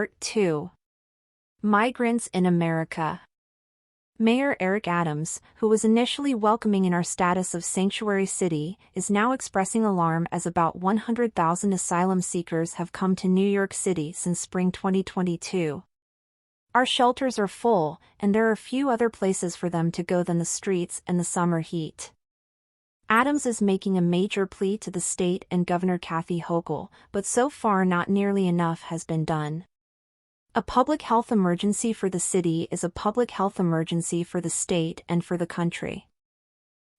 Part 2. Migrants in America. Mayor Eric Adams, who was initially welcoming in our status of sanctuary city, is now expressing alarm as about 100,000 asylum seekers have come to New York City since spring 2022. Our shelters are full, and there are few other places for them to go than the streets and the summer heat. Adams is making a major plea to the state and Governor Kathy Hochul, but so far not nearly enough has been done. A public health emergency for the city is a public health emergency for the state and for the country.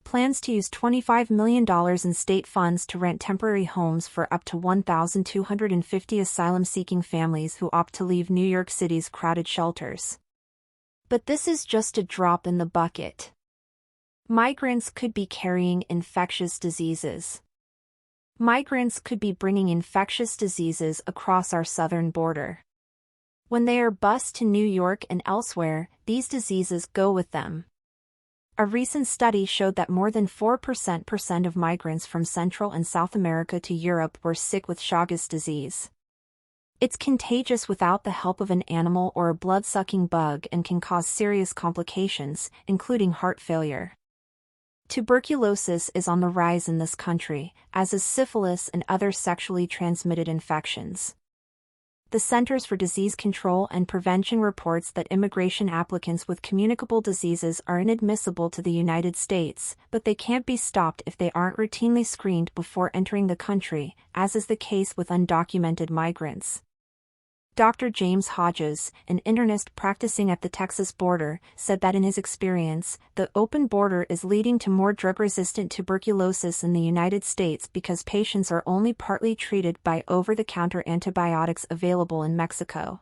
Plans to use $25 million in state funds to rent temporary homes for up to 1,250 asylum-seeking families who opt to leave New York City's crowded shelters. But this is just a drop in the bucket. Migrants could be carrying infectious diseases. Migrants could be bringing infectious diseases across our southern border. When they are bused to New York and elsewhere, these diseases go with them. A recent study showed that more than 4% of migrants from Central and South America to Europe were sick with Chagas disease. It's contagious without the help of an animal or a blood-sucking bug and can cause serious complications, including heart failure. Tuberculosis is on the rise in this country, as is syphilis and other sexually transmitted infections. The Centers for Disease Control and Prevention reports that immigration applicants with communicable diseases are inadmissible to the United States, but they can't be stopped if they aren't routinely screened before entering the country, as is the case with undocumented migrants. Dr. James Hodges, an internist practicing at the Texas border, said that in his experience, the open border is leading to more drug-resistant tuberculosis in the United States because patients are only partly treated by over-the-counter antibiotics available in Mexico.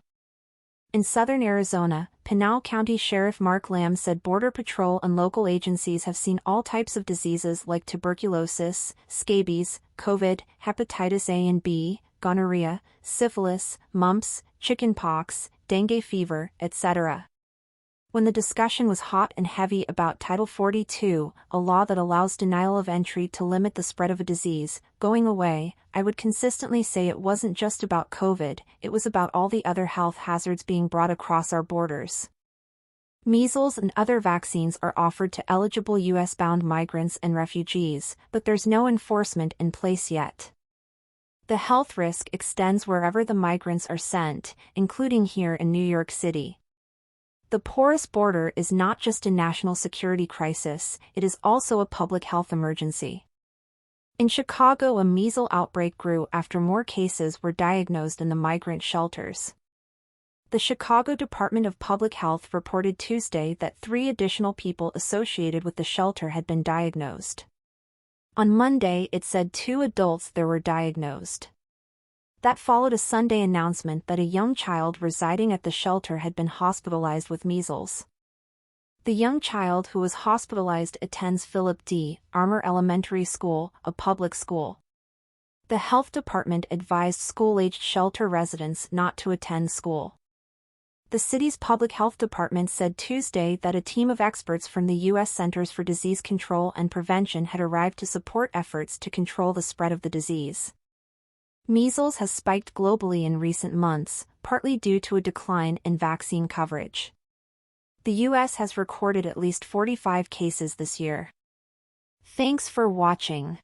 In southern Arizona, Pinal County Sheriff Mark Lamb said Border Patrol and local agencies have seen all types of diseases like tuberculosis, scabies, COVID, hepatitis A and B, gonorrhea, syphilis, mumps, chickenpox, dengue fever, etc. When the discussion was hot and heavy about Title 42, a law that allows denial of entry to limit the spread of a disease, going away, I would consistently say it wasn't just about COVID, it was about all the other health hazards being brought across our borders. Measles and other vaccines are offered to eligible U.S.-bound migrants and refugees, but there's no enforcement in place yet. The health risk extends wherever the migrants are sent, including here in New York City. The porous border is not just a national security crisis, it is also a public health emergency. In Chicago, a measles outbreak grew after more cases were diagnosed in the migrant shelters. The Chicago Department of Public Health reported Tuesday that 3 additional people associated with the shelter had been diagnosed. On Monday, it said 2 adults there were diagnosed. That followed a Sunday announcement that a young child residing at the shelter had been hospitalized with measles. The young child who was hospitalized attends Philip D. Armour Elementary School, a public school. The health department advised school-aged shelter residents not to attend school. The city's public health department said Tuesday that a team of experts from the U.S. Centers for Disease Control and Prevention had arrived to support efforts to control the spread of the disease. Measles has spiked globally in recent months, partly due to a decline in vaccine coverage. The U.S. has recorded at least 45 cases this year. Thanks for watching.